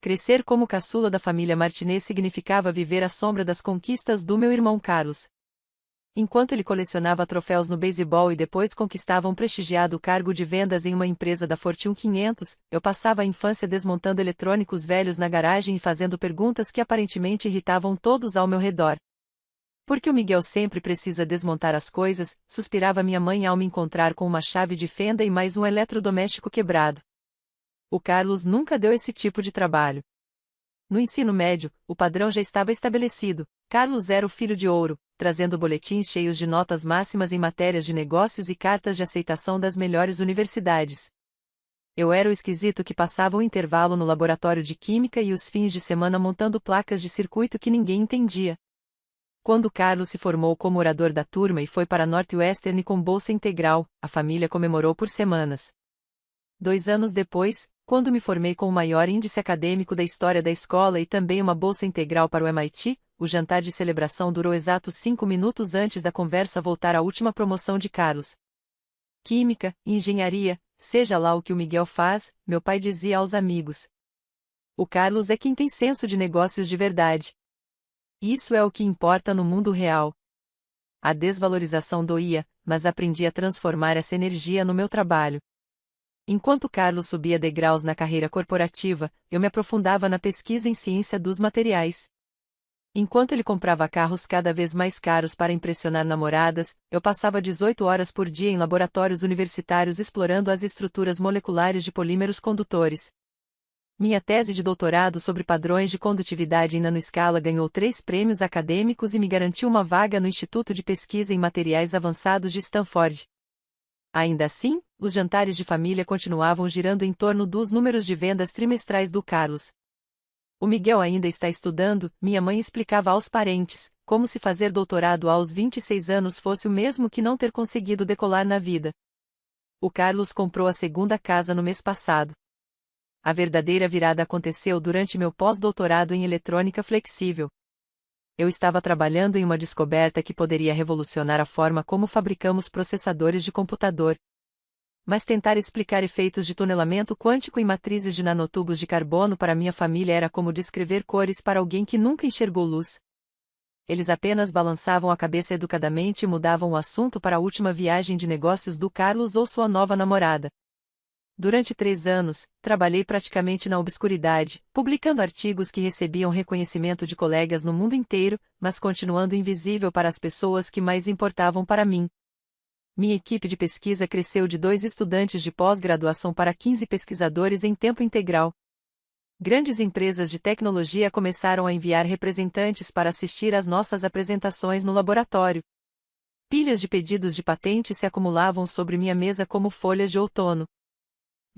Crescer como caçula da família Martinez significava viver à sombra das conquistas do meu irmão Carlos. Enquanto ele colecionava troféus no beisebol e depois conquistava um prestigiado cargo de vendas em uma empresa da Fortune 500, eu passava a infância desmontando eletrônicos velhos na garagem e fazendo perguntas que aparentemente irritavam todos ao meu redor. "Por que o Miguel sempre precisa desmontar as coisas?", suspirava minha mãe ao me encontrar com uma chave de fenda e mais um eletrodoméstico quebrado. O Carlos nunca deu esse tipo de trabalho. No ensino médio, o padrão já estava estabelecido. Carlos era o filho de ouro, trazendo boletins cheios de notas máximas em matérias de negócios e cartas de aceitação das melhores universidades. Eu era o esquisito que passava o intervalo no laboratório de química e os fins de semana montando placas de circuito que ninguém entendia. Quando Carlos se formou como orador da turma e foi para Northwestern com bolsa integral, a família comemorou por semanas. 2 anos depois, quando me formei com o maior índice acadêmico da história da escola e também uma bolsa integral para o MIT, o jantar de celebração durou exatos 5 minutos antes da conversa voltar à última promoção de Carlos. "Química, engenharia, seja lá o que o Miguel faz", meu pai dizia aos amigos. "O Carlos é quem tem senso de negócios de verdade. Isso é o que importa no mundo real." A desvalorização doía, mas aprendi a transformar essa energia no meu trabalho. Enquanto Carlos subia degraus na carreira corporativa, eu me aprofundava na pesquisa em ciência dos materiais. Enquanto ele comprava carros cada vez mais caros para impressionar namoradas, eu passava 18 horas por dia em laboratórios universitários explorando as estruturas moleculares de polímeros condutores. Minha tese de doutorado sobre padrões de condutividade em nanoescala ganhou 3 prêmios acadêmicos e me garantiu uma vaga no Instituto de Pesquisa em Materiais Avançados de Stanford. Ainda assim, os jantares de família continuavam girando em torno dos números de vendas trimestrais do Carlos. "O Miguel ainda está estudando", minha mãe explicava aos parentes, como se fazer doutorado aos 26 anos fosse o mesmo que não ter conseguido decolar na vida. O Carlos comprou a segunda casa no mês passado. A verdadeira virada aconteceu durante meu pós-doutorado em eletrônica flexível. Eu estava trabalhando em uma descoberta que poderia revolucionar a forma como fabricamos processadores de computador. Mas tentar explicar efeitos de tunelamento quântico em matrizes de nanotubos de carbono para minha família era como descrever cores para alguém que nunca enxergou luz. Eles apenas balançavam a cabeça educadamente e mudavam o assunto para a última viagem de negócios do Carlos ou sua nova namorada. Durante 3 anos, trabalhei praticamente na obscuridade, publicando artigos que recebiam reconhecimento de colegas no mundo inteiro, mas continuando invisível para as pessoas que mais importavam para mim. Minha equipe de pesquisa cresceu de 2 estudantes de pós-graduação para 15 pesquisadores em tempo integral. Grandes empresas de tecnologia começaram a enviar representantes para assistir às nossas apresentações no laboratório. Pilhas de pedidos de patente se acumulavam sobre minha mesa como folhas de outono.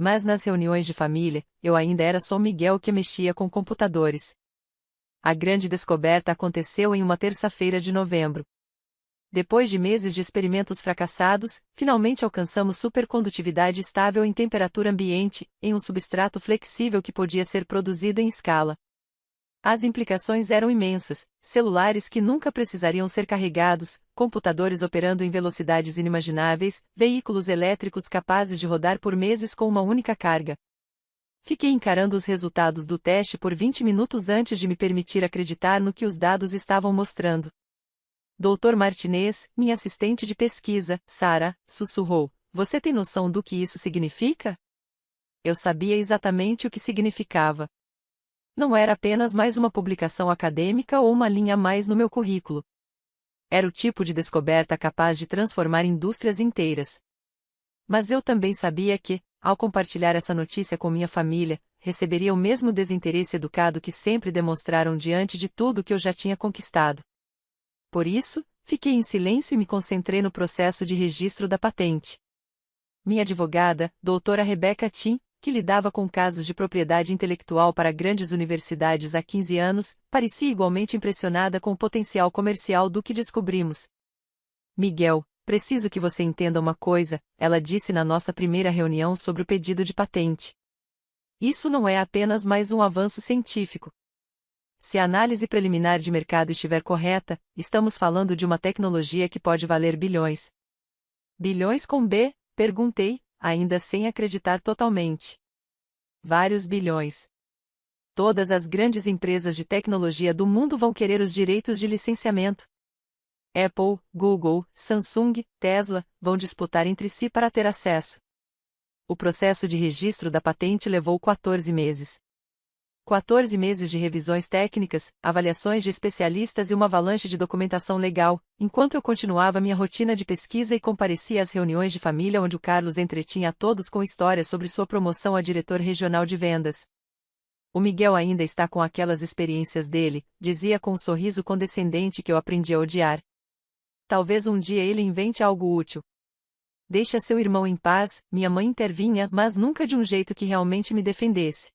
Mas nas reuniões de família, eu ainda era só Miguel que mexia com computadores. A grande descoberta aconteceu em uma terça-feira de novembro. Depois de meses de experimentos fracassados, finalmente alcançamos supercondutividade estável em temperatura ambiente, em um substrato flexível que podia ser produzido em escala. As implicações eram imensas: celulares que nunca precisariam ser carregados, computadores operando em velocidades inimagináveis, veículos elétricos capazes de rodar por meses com uma única carga. Fiquei encarando os resultados do teste por 20 minutos antes de me permitir acreditar no que os dados estavam mostrando. "Dr. Martinez, minha assistente de pesquisa, Sarah, sussurrou: Você tem noção do que isso significa?" Eu sabia exatamente o que significava. Não era apenas mais uma publicação acadêmica ou uma linha a mais no meu currículo. Era o tipo de descoberta capaz de transformar indústrias inteiras. Mas eu também sabia que, ao compartilhar essa notícia com minha família, receberia o mesmo desinteresse educado que sempre demonstraram diante de tudo que eu já tinha conquistado. Por isso, fiquei em silêncio e me concentrei no processo de registro da patente. Minha advogada, doutora Rebecca Tim, que lidava com casos de propriedade intelectual para grandes universidades há 15 anos, parecia igualmente impressionada com o potencial comercial do que descobrimos. "Miguel, preciso que você entenda uma coisa", ela disse na nossa primeira reunião sobre o pedido de patente. "Isso não é apenas mais um avanço científico. Se a análise preliminar de mercado estiver correta, estamos falando de uma tecnologia que pode valer bilhões." "Bilhões com B?", perguntei, ainda sem acreditar totalmente. "Vários bilhões." Todas as grandes empresas de tecnologia do mundo vão querer os direitos de licenciamento. Apple, Google, Samsung, Tesla vão disputar entre si para ter acesso. O processo de registro da patente levou 14 meses. 14 meses de revisões técnicas, avaliações de especialistas e uma avalanche de documentação legal, enquanto eu continuava minha rotina de pesquisa e comparecia às reuniões de família onde o Carlos entretinha a todos com histórias sobre sua promoção a diretor regional de vendas. O Miguel ainda está com aquelas experiências dele, dizia com um sorriso condescendente que eu aprendi a odiar. Talvez um dia ele invente algo útil. Deixa seu irmão em paz, minha mãe intervinha, mas nunca de um jeito que realmente me defendesse.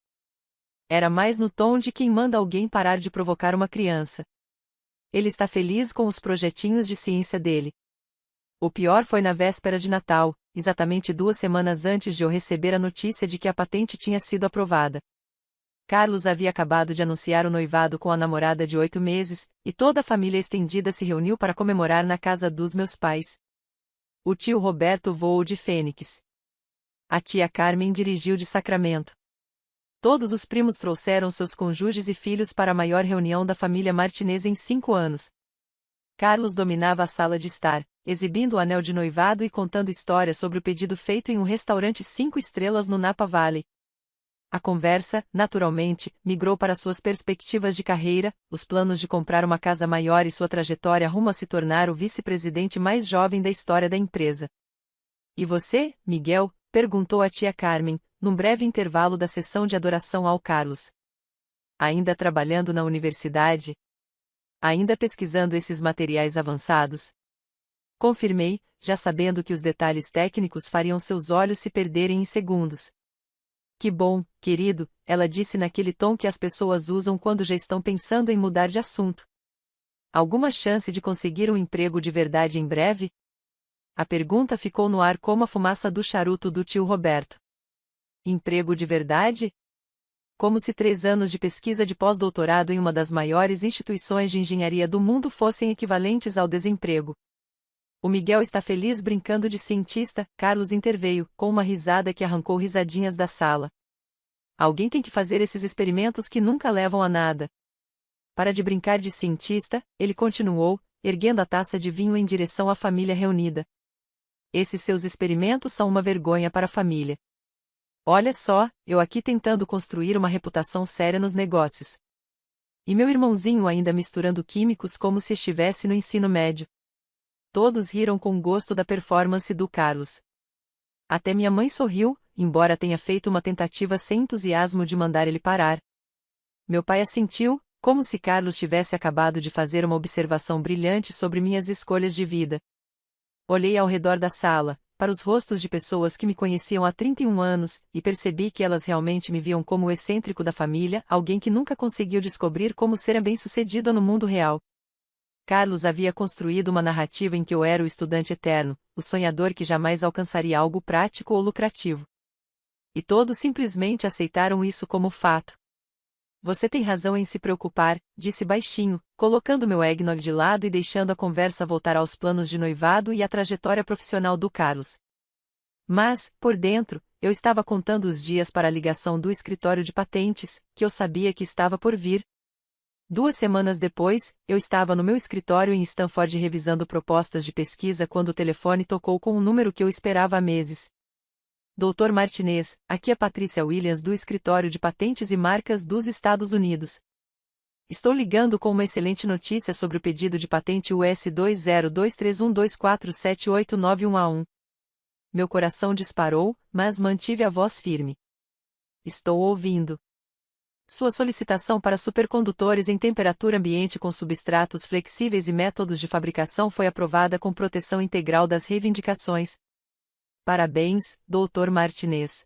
Era mais no tom de quem manda alguém parar de provocar uma criança. Ele está feliz com os projetinhos de ciência dele. O pior foi na véspera de Natal, exatamente 2 semanas antes de eu receber a notícia de que a patente tinha sido aprovada. Carlos havia acabado de anunciar o noivado com a namorada de 8 meses, e toda a família estendida se reuniu para comemorar na casa dos meus pais. O tio Roberto voou de Fênix. A tia Carmen dirigiu de Sacramento. Todos os primos trouxeram seus cônjuges e filhos para a maior reunião da família Martinez em 5 anos. Carlos dominava a sala de estar, exibindo o anel de noivado e contando histórias sobre o pedido feito em um restaurante 5 estrelas no Napa Valley. A conversa, naturalmente, migrou para suas perspectivas de carreira, os planos de comprar uma casa maior e sua trajetória rumo a se tornar o vice-presidente mais jovem da história da empresa. E você, Miguel? Perguntou a tia Carmen, num breve intervalo da sessão de adoração ao Carlos. Ainda trabalhando na universidade? Ainda pesquisando esses materiais avançados? Confirmei, já sabendo que os detalhes técnicos fariam seus olhos se perderem em segundos. Que bom, querido, ela disse naquele tom que as pessoas usam quando já estão pensando em mudar de assunto. Alguma chance de conseguir um emprego de verdade em breve? A pergunta ficou no ar como a fumaça do charuto do tio Roberto. Emprego de verdade? Como se 3 anos de pesquisa de pós-doutorado em uma das maiores instituições de engenharia do mundo fossem equivalentes ao desemprego. O Miguel está feliz brincando de cientista, Carlos interveio, com uma risada que arrancou risadinhas da sala. Alguém tem que fazer esses experimentos que nunca levam a nada. Para de brincar de cientista, ele continuou, erguendo a taça de vinho em direção à família reunida. Esses seus experimentos são uma vergonha para a família. Olha só, eu aqui tentando construir uma reputação séria nos negócios. E meu irmãozinho ainda misturando químicos como se estivesse no ensino médio. Todos riram com gosto da performance do Carlos. Até minha mãe sorriu, embora tenha feito uma tentativa sem entusiasmo de mandar ele parar. Meu pai assentiu, como se Carlos tivesse acabado de fazer uma observação brilhante sobre minhas escolhas de vida. Olhei ao redor da sala, para os rostos de pessoas que me conheciam há 31 anos, e percebi que elas realmente me viam como o excêntrico da família, alguém que nunca conseguiu descobrir como ser bem-sucedido no mundo real. Carlos havia construído uma narrativa em que eu era o estudante eterno, o sonhador que jamais alcançaria algo prático ou lucrativo. E todos simplesmente aceitaram isso como fato. Você tem razão em se preocupar, disse baixinho, colocando meu eggnog de lado e deixando a conversa voltar aos planos de noivado e à trajetória profissional do Carlos. Mas, por dentro, eu estava contando os dias para a ligação do escritório de patentes, que eu sabia que estava por vir. 2 semanas depois, eu estava no meu escritório em Stanford revisando propostas de pesquisa quando o telefone tocou com um número que eu esperava há meses. Dr. Martinez, aqui é Patrícia Williams do Escritório de Patentes e Marcas dos Estados Unidos. Estou ligando com uma excelente notícia sobre o pedido de patente US 202312478911. Meu coração disparou, mas mantive a voz firme. Estou ouvindo. Sua solicitação para supercondutores em temperatura ambiente com substratos flexíveis e métodos de fabricação foi aprovada com proteção integral das reivindicações. Parabéns, Dr. Martinez.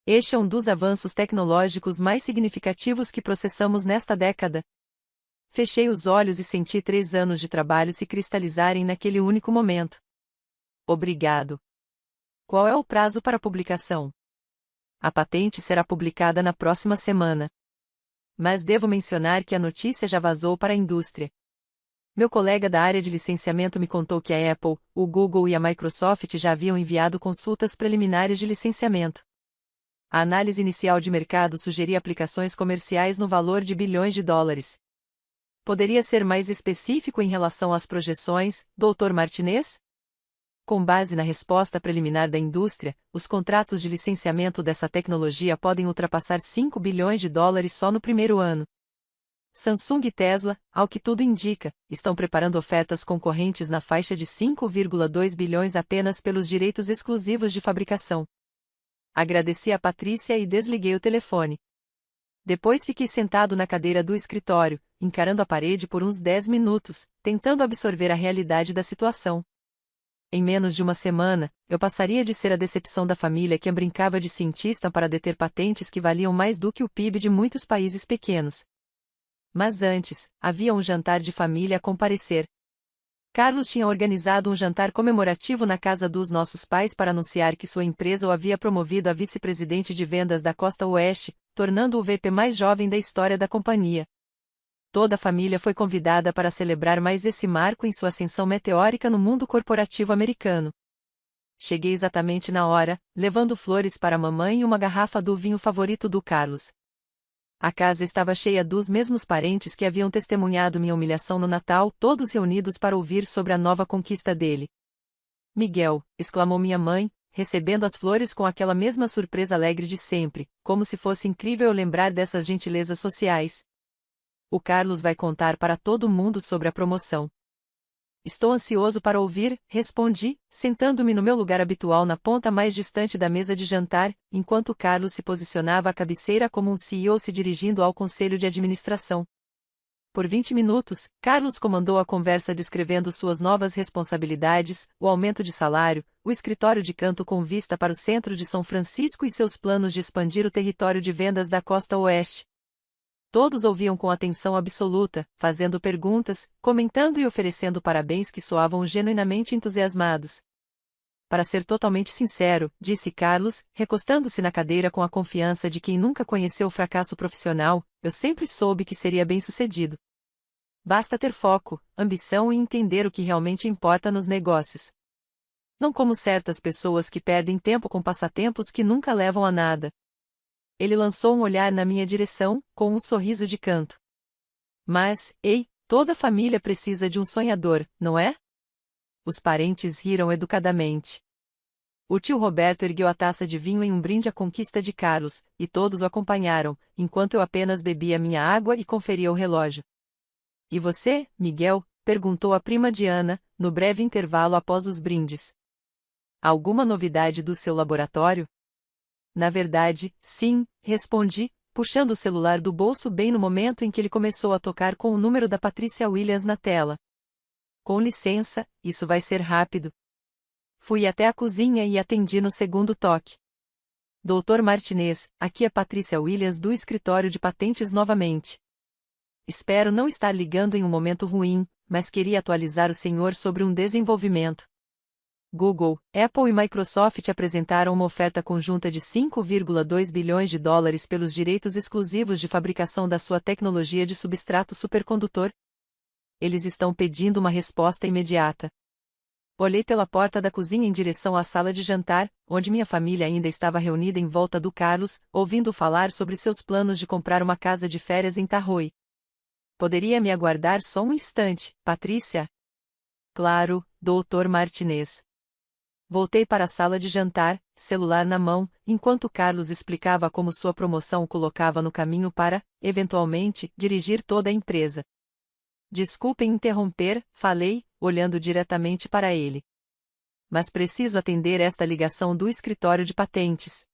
Este é um dos avanços tecnológicos mais significativos que processamos nesta década. Fechei os olhos e senti 3 anos de trabalho se cristalizarem naquele único momento. Obrigado. Qual é o prazo para publicação? A patente será publicada na próxima semana. Mas devo mencionar que a notícia já vazou para a indústria. Meu colega da área de licenciamento me contou que a Apple, o Google e a Microsoft já haviam enviado consultas preliminares de licenciamento. A análise inicial de mercado sugeria aplicações comerciais no valor de bilhões de dólares. Poderia ser mais específico em relação às projeções, Dr. Martinez? Com base na resposta preliminar da indústria, os contratos de licenciamento dessa tecnologia podem ultrapassar 5 bilhões de dólares só no primeiro ano. Samsung e Tesla, ao que tudo indica, estão preparando ofertas concorrentes na faixa de 5,2 bilhões apenas pelos direitos exclusivos de fabricação. Agradeci a Patrícia e desliguei o telefone. Depois fiquei sentado na cadeira do escritório, encarando a parede por uns 10 minutos, tentando absorver a realidade da situação. Em menos de uma semana, eu passaria de ser a decepção da família que brincava de cientista para deter patentes que valiam mais do que o PIB de muitos países pequenos. Mas antes, havia um jantar de família a comparecer. Carlos tinha organizado um jantar comemorativo na casa dos nossos pais para anunciar que sua empresa o havia promovido a vice-presidente de vendas da Costa Oeste, tornando-o o VP mais jovem da história da companhia. Toda a família foi convidada para celebrar mais esse marco em sua ascensão meteórica no mundo corporativo americano. Cheguei exatamente na hora, levando flores para a mamãe e uma garrafa do vinho favorito do Carlos. A casa estava cheia dos mesmos parentes que haviam testemunhado minha humilhação no Natal, todos reunidos para ouvir sobre a nova conquista dele. Miguel, exclamou minha mãe, recebendo as flores com aquela mesma surpresa alegre de sempre, como se fosse incrível lembrar dessas gentilezas sociais. O Carlos vai contar para todo mundo sobre a promoção. Estou ansioso para ouvir, respondi, sentando-me no meu lugar habitual na ponta mais distante da mesa de jantar, enquanto Carlos se posicionava à cabeceira como um CEO se dirigindo ao conselho de administração. Por 20 minutos, Carlos comandou a conversa descrevendo suas novas responsabilidades, o aumento de salário, o escritório de canto com vista para o centro de São Francisco e seus planos de expandir o território de vendas da Costa Oeste. Todos ouviam com atenção absoluta, fazendo perguntas, comentando e oferecendo parabéns que soavam genuinamente entusiasmados. Para ser totalmente sincero, disse Carlos, recostando-se na cadeira com a confiança de quem nunca conheceu o fracasso profissional, eu sempre soube que seria bem-sucedido. Basta ter foco, ambição e entender o que realmente importa nos negócios. Não como certas pessoas que perdem tempo com passatempos que nunca levam a nada. Ele lançou um olhar na minha direção, com um sorriso de canto. Mas, ei, toda família precisa de um sonhador, não é? Os parentes riram educadamente. O tio Roberto ergueu a taça de vinho em um brinde à conquista de Carlos, e todos o acompanharam, enquanto eu apenas bebia minha água e conferia o relógio. E você, Miguel? Perguntou a prima Diana, no breve intervalo após os brindes. Alguma novidade do seu laboratório? Na verdade, sim, respondi, puxando o celular do bolso bem no momento em que ele começou a tocar com o número da Patrícia Williams na tela. Com licença, isso vai ser rápido. Fui até a cozinha e atendi no segundo toque. Dr. Martinez, aqui é Patrícia Williams do escritório de patentes novamente. Espero não estar ligando em um momento ruim, mas queria atualizar o senhor sobre um desenvolvimento. Google, Apple e Microsoft apresentaram uma oferta conjunta de 5,2 bilhões de dólares pelos direitos exclusivos de fabricação da sua tecnologia de substrato supercondutor. Eles estão pedindo uma resposta imediata. Olhei pela porta da cozinha em direção à sala de jantar, onde minha família ainda estava reunida em volta do Carlos, ouvindo falar sobre seus planos de comprar uma casa de férias em Tahoe. Poderia me aguardar só um instante, Patrícia? Claro, Dr. Martinez. Voltei para a sala de jantar, celular na mão, enquanto Carlos explicava como sua promoção o colocava no caminho para, eventualmente, dirigir toda a empresa. Desculpem interromper, falei, olhando diretamente para ele. Mas preciso atender esta ligação do escritório de patentes.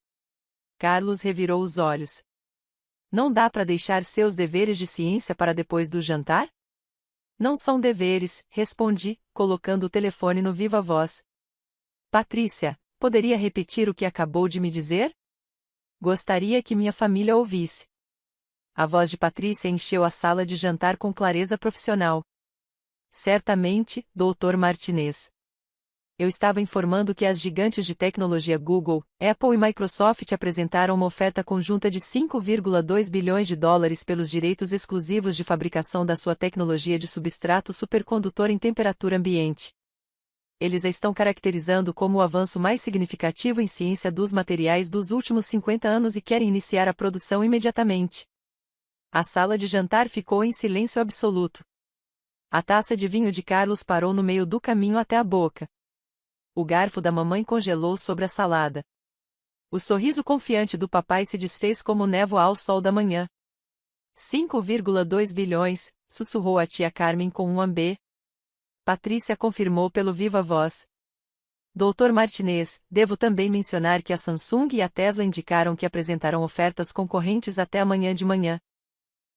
Carlos revirou os olhos. Não dá para deixar seus deveres de ciência para depois do jantar? Não são deveres, respondi, colocando o telefone no viva voz. Patrícia, poderia repetir o que acabou de me dizer? Gostaria que minha família ouvisse. A voz de Patrícia encheu a sala de jantar com clareza profissional. Certamente, Dr. Martinez. Eu estava informando que as gigantes de tecnologia Google, Apple e Microsoft apresentaram uma oferta conjunta de 5,2 bilhões de dólares pelos direitos exclusivos de fabricação da sua tecnologia de substrato supercondutor em temperatura ambiente. Eles a estão caracterizando como o avanço mais significativo em ciência dos materiais dos últimos 50 anos e querem iniciar a produção imediatamente. A sala de jantar ficou em silêncio absoluto. A taça de vinho de Carlos parou no meio do caminho até a boca. O garfo da mamãe congelou sobre a salada. O sorriso confiante do papai se desfez como névoa ao sol da manhã. 5,2 bilhões, sussurrou a tia Carmen com um ambê. Patrícia confirmou pelo viva voz. Dr. Martinez, devo também mencionar que a Samsung e a Tesla indicaram que apresentarão ofertas concorrentes até amanhã de manhã.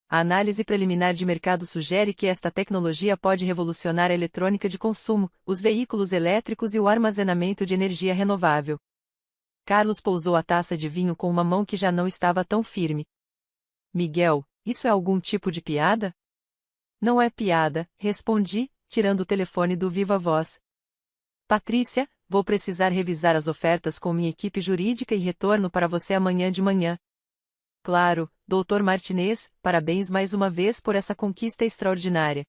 A análise preliminar de mercado sugere que esta tecnologia pode revolucionar a eletrônica de consumo, os veículos elétricos e o armazenamento de energia renovável. Carlos pousou a taça de vinho com uma mão que já não estava tão firme. Miguel, isso é algum tipo de piada? Não é piada, respondi, tirando o telefone do viva voz. Patrícia, vou precisar revisar as ofertas com minha equipe jurídica e retorno para você amanhã de manhã. Claro, Dr. Martinez, parabéns mais uma vez por essa conquista extraordinária.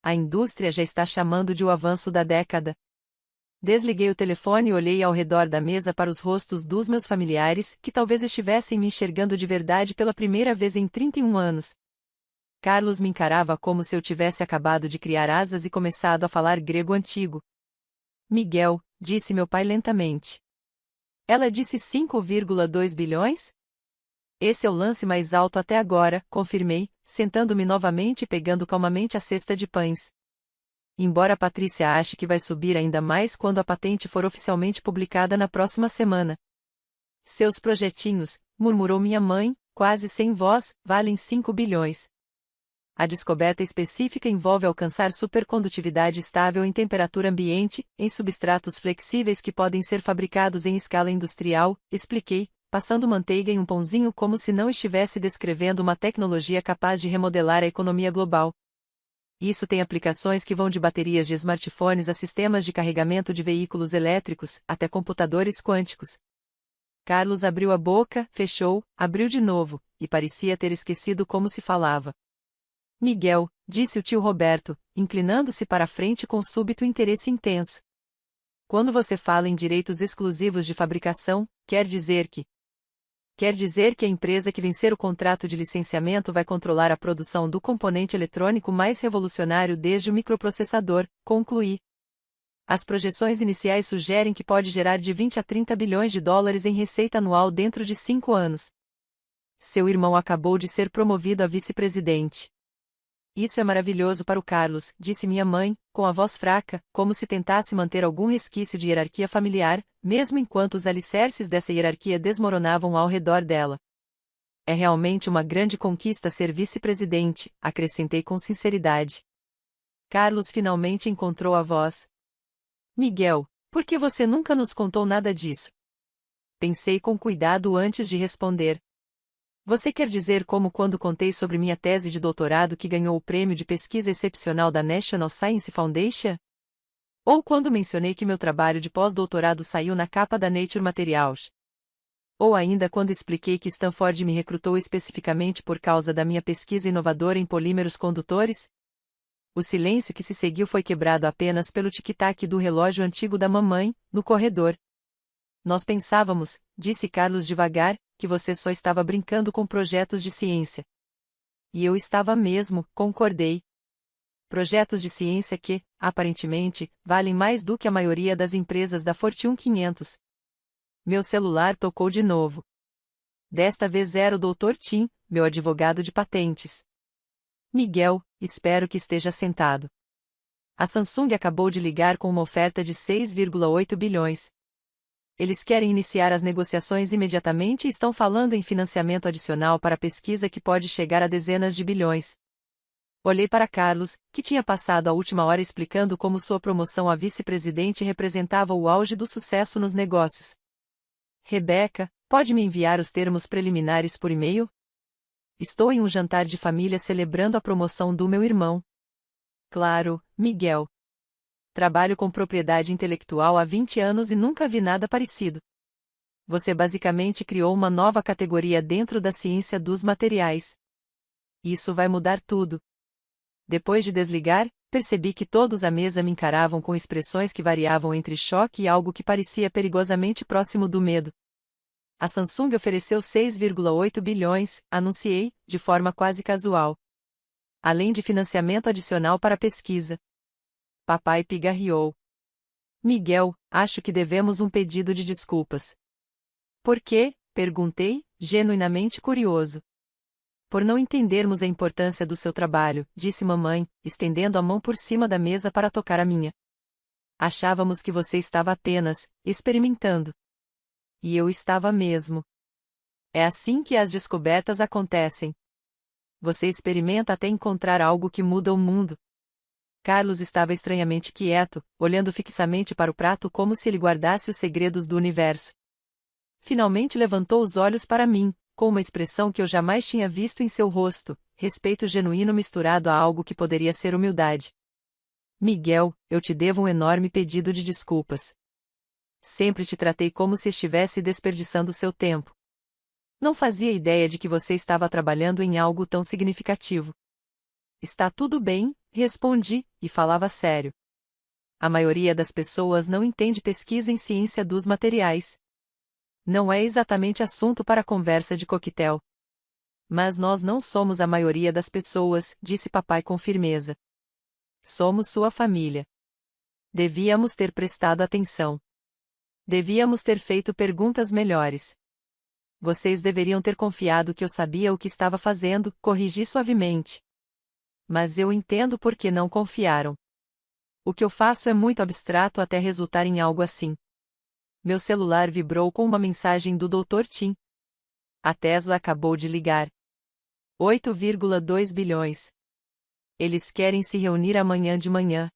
A indústria já está chamando de o avanço da década. Desliguei o telefone e olhei ao redor da mesa para os rostos dos meus familiares, que talvez estivessem me enxergando de verdade pela primeira vez em 31 anos. Carlos me encarava como se eu tivesse acabado de criar asas e começado a falar grego antigo. Miguel, disse meu pai lentamente. Ela disse 5,2 bilhões? Esse é o lance mais alto até agora, confirmei, sentando-me novamente e pegando calmamente a cesta de pães. Embora Patrícia ache que vai subir ainda mais quando a patente for oficialmente publicada na próxima semana. Seus projetinhos, murmurou minha mãe, quase sem voz, valem 5 bilhões. A descoberta específica envolve alcançar supercondutividade estável em temperatura ambiente, em substratos flexíveis que podem ser fabricados em escala industrial, expliquei, passando manteiga em um pãozinho como se não estivesse descrevendo uma tecnologia capaz de remodelar a economia global. Isso tem aplicações que vão de baterias de smartphones a sistemas de carregamento de veículos elétricos, até computadores quânticos. Carlos abriu a boca, fechou, abriu de novo, e parecia ter esquecido como se falava. Miguel, disse o tio Roberto, inclinando-se para a frente com súbito interesse intenso. Quando você fala em direitos exclusivos de fabricação, quer dizer que a empresa que vencer o contrato de licenciamento vai controlar a produção do componente eletrônico mais revolucionário desde o microprocessador, concluí. As projeções iniciais sugerem que pode gerar de 20 a 30 bilhões de dólares em receita anual dentro de 5 anos. Seu irmão acabou de ser promovido a vice-presidente. Isso é maravilhoso para o Carlos, disse minha mãe, com a voz fraca, como se tentasse manter algum resquício de hierarquia familiar, mesmo enquanto os alicerces dessa hierarquia desmoronavam ao redor dela. É realmente uma grande conquista ser vice-presidente, acrescentei com sinceridade. Carlos finalmente encontrou a voz. Miguel, por que você nunca nos contou nada disso? Pensei com cuidado antes de responder. Você quer dizer como quando contei sobre minha tese de doutorado que ganhou o prêmio de pesquisa excepcional da National Science Foundation? Ou quando mencionei que meu trabalho de pós-doutorado saiu na capa da Nature Materials? Ou ainda quando expliquei que Stanford me recrutou especificamente por causa da minha pesquisa inovadora em polímeros condutores? O silêncio que se seguiu foi quebrado apenas pelo tic-tac do relógio antigo da mamãe, no corredor. Nós pensávamos, disse Carlos devagar, que você só estava brincando com projetos de ciência. E eu estava mesmo, concordei. Projetos de ciência que, aparentemente, valem mais do que a maioria das empresas da Fortune 500. Meu celular tocou de novo. Desta vez era o Dr. Tim, meu advogado de patentes. Miguel, espero que esteja sentado. A Samsung acabou de ligar com uma oferta de 6,8 bilhões. Eles querem iniciar as negociações imediatamente e estão falando em financiamento adicional para pesquisa que pode chegar a dezenas de bilhões. Olhei para Carlos, que tinha passado a última hora explicando como sua promoção a vice-presidente representava o auge do sucesso nos negócios. Rebeca, pode me enviar os termos preliminares por e-mail? Estou em um jantar de família celebrando a promoção do meu irmão. Claro, Miguel. Trabalho com propriedade intelectual há 20 anos e nunca vi nada parecido. Você basicamente criou uma nova categoria dentro da ciência dos materiais. Isso vai mudar tudo. Depois de desligar, Percebi que todos à mesa me encaravam com expressões que variavam entre choque e algo que parecia perigosamente próximo do medo. A Samsung ofereceu 6,8 bilhões, anunciei, de forma quase casual. Além de financiamento adicional para a pesquisa. Papai pigarreou. Miguel, acho que devemos um pedido de desculpas. Por quê? Perguntei, genuinamente curioso. Por não entendermos a importância do seu trabalho, disse mamãe, estendendo a mão por cima da mesa para tocar a minha. Achávamos que você estava apenas experimentando. E eu estava mesmo. É assim que as descobertas acontecem. Você experimenta até encontrar algo que muda o mundo. Carlos estava estranhamente quieto, olhando fixamente para o prato como se ele guardasse os segredos do universo. Finalmente levantou os olhos para mim, com uma expressão que eu jamais tinha visto em seu rosto, respeito genuíno misturado a algo que poderia ser humildade. Miguel, eu te devo um enorme pedido de desculpas. Sempre te tratei como se estivesse desperdiçando seu tempo. Não fazia ideia de que você estava trabalhando em algo tão significativo. Está tudo bem, respondi, e falava sério. A maioria das pessoas não entende pesquisa em ciência dos materiais. Não é exatamente assunto para conversa de coquetel. Mas nós não somos a maioria das pessoas, disse papai com firmeza. Somos sua família. Devíamos ter prestado atenção. Devíamos ter feito perguntas melhores. Vocês deveriam ter confiado que eu sabia o que estava fazendo, corrigi suavemente. Mas eu entendo por que não confiaram. O que eu faço é muito abstrato até resultar em algo assim. Meu celular vibrou com uma mensagem do Dr. Tim. A Tesla acabou de ligar. 8,2 bilhões. Eles querem se reunir amanhã de manhã.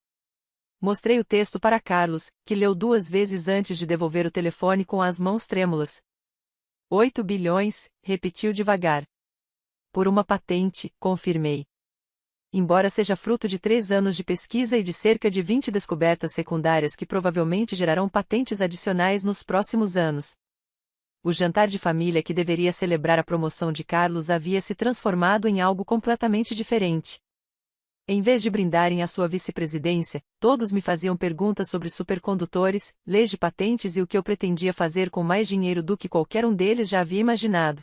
Mostrei o texto para Carlos, que leu 2 vezes antes de devolver o telefone com as mãos trêmulas. 8 bilhões, repetiu devagar. Por uma patente, confirmei. Embora seja fruto de 3 anos de pesquisa e de cerca de 20 descobertas secundárias que provavelmente gerarão patentes adicionais nos próximos anos. O jantar de família que deveria celebrar a promoção de Carlos havia se transformado em algo completamente diferente. Em vez de brindarem a sua vice-presidência, todos me faziam perguntas sobre supercondutores, leis de patentes e o que eu pretendia fazer com mais dinheiro do que qualquer um deles já havia imaginado.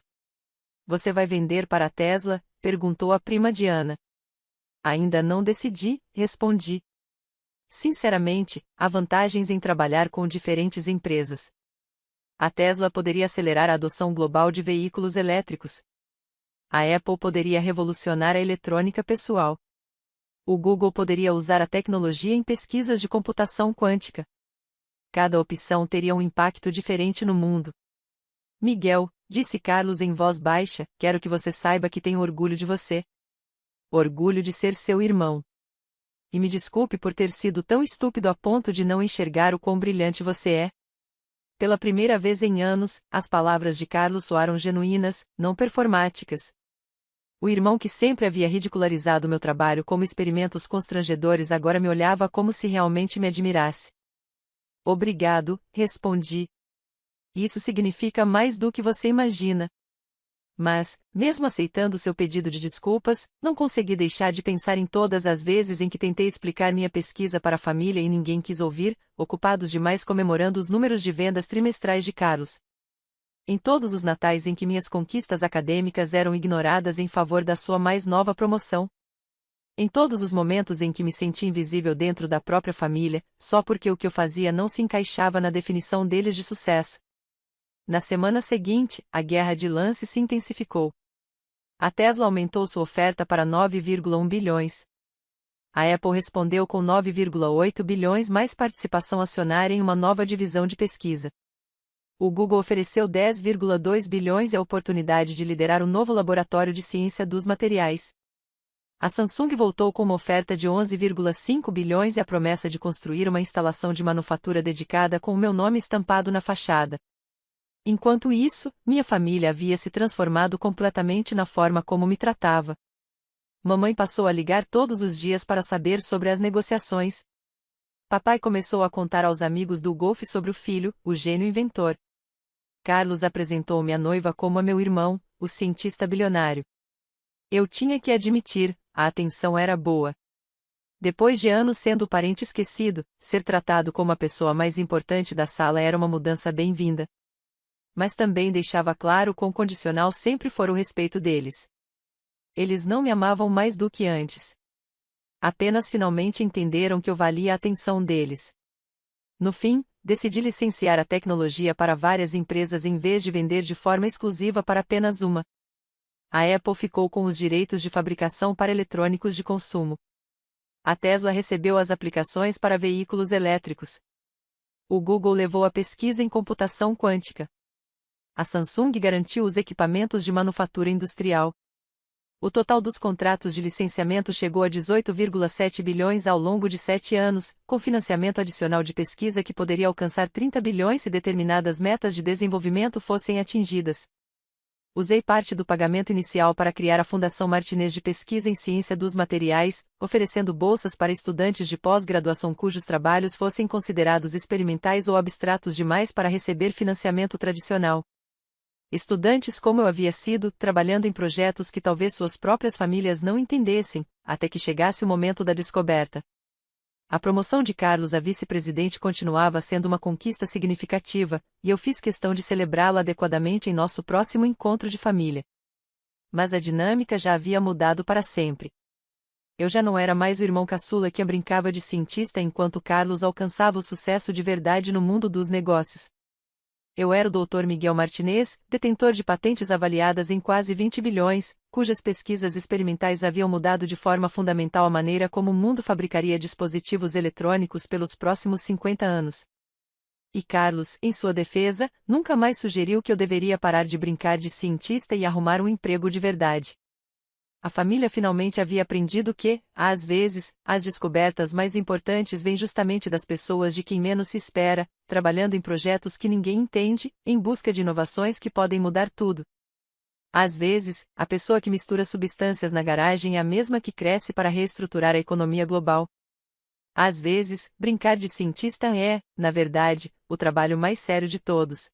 Você vai vender para a Tesla? Perguntou a prima Diana. Ainda não decidi, respondi. Sinceramente, há vantagens em trabalhar com diferentes empresas. A Tesla poderia acelerar a adoção global de veículos elétricos. A Apple poderia revolucionar a eletrônica pessoal. O Google poderia usar a tecnologia em pesquisas de computação quântica. Cada opção teria um impacto diferente no mundo. Miguel, disse Carlos em voz baixa, quero que você saiba que tenho orgulho de você. Orgulho de ser seu irmão. E me desculpe por ter sido tão estúpido a ponto de não enxergar o quão brilhante você é. Pela primeira vez em anos, as palavras de Carlos soaram genuínas, não performáticas. O irmão que sempre havia ridicularizado meu trabalho como experimentos constrangedores agora me olhava como se realmente me admirasse. Obrigado, respondi. Isso significa mais do que você imagina. Mas, mesmo aceitando seu pedido de desculpas, não consegui deixar de pensar em todas as vezes em que tentei explicar minha pesquisa para a família e ninguém quis ouvir, ocupados demais comemorando os números de vendas trimestrais de Carlos. Em todos os natais em que minhas conquistas acadêmicas eram ignoradas em favor da sua mais nova promoção. Em todos os momentos em que me senti invisível dentro da própria família, só porque o que eu fazia não se encaixava na definição deles de sucesso. Na semana seguinte, a guerra de lance se intensificou. A Tesla aumentou sua oferta para 9,1 bilhões. A Apple respondeu com 9,8 bilhões mais participação acionária em uma nova divisão de pesquisa. O Google ofereceu 10,2 bilhões e a oportunidade de liderar um novo laboratório de ciência dos materiais. A Samsung voltou com uma oferta de 11,5 bilhões e a promessa de construir uma instalação de manufatura dedicada com o meu nome estampado na fachada. Enquanto isso, minha família havia se transformado completamente na forma como me tratava. Mamãe passou a ligar todos os dias para saber sobre as negociações. Papai começou a contar aos amigos do golfe sobre o filho, o gênio inventor. Carlos apresentou-me a noiva como a meu irmão, o cientista bilionário. Eu tinha que admitir, a atenção era boa. Depois de anos sendo o parente esquecido, ser tratado como a pessoa mais importante da sala era uma mudança bem-vinda. Mas também deixava claro quão condicional sempre fora o respeito deles. Eles não me amavam mais do que antes. Apenas finalmente entenderam que eu valia a atenção deles. No fim, decidi licenciar a tecnologia para várias empresas em vez de vender de forma exclusiva para apenas uma. A Apple ficou com os direitos de fabricação para eletrônicos de consumo. A Tesla recebeu as aplicações para veículos elétricos. O Google levou a pesquisa em computação quântica. A Samsung garantiu os equipamentos de manufatura industrial. O total dos contratos de licenciamento chegou a 18,7 bilhões ao longo de 7 anos, com financiamento adicional de pesquisa que poderia alcançar 30 bilhões se determinadas metas de desenvolvimento fossem atingidas. Usei parte do pagamento inicial para criar a Fundação Martinez de Pesquisa em Ciência dos Materiais, oferecendo bolsas para estudantes de pós-graduação cujos trabalhos fossem considerados experimentais ou abstratos demais para receber financiamento tradicional. Estudantes como eu havia sido, trabalhando em projetos que talvez suas próprias famílias não entendessem, até que chegasse o momento da descoberta. A promoção de Carlos a vice-presidente continuava sendo uma conquista significativa, e eu fiz questão de celebrá-la adequadamente em nosso próximo encontro de família. Mas a dinâmica já havia mudado para sempre. Eu já não era mais o irmão caçula que brincava de cientista enquanto Carlos alcançava o sucesso de verdade no mundo dos negócios. Eu era o Dr. Miguel Martinez, detentor de patentes avaliadas em quase 20 bilhões, cujas pesquisas experimentais haviam mudado de forma fundamental a maneira como o mundo fabricaria dispositivos eletrônicos pelos próximos 50 anos. E Carlos, em sua defesa, nunca mais sugeriu que eu deveria parar de brincar de cientista e arrumar um emprego de verdade. A família finalmente havia aprendido que, às vezes, as descobertas mais importantes vêm justamente das pessoas de quem menos se espera, trabalhando em projetos que ninguém entende, em busca de inovações que podem mudar tudo. Às vezes, a pessoa que mistura substâncias na garagem é a mesma que cresce para reestruturar a economia global. Às vezes, brincar de cientista é, na verdade, o trabalho mais sério de todos.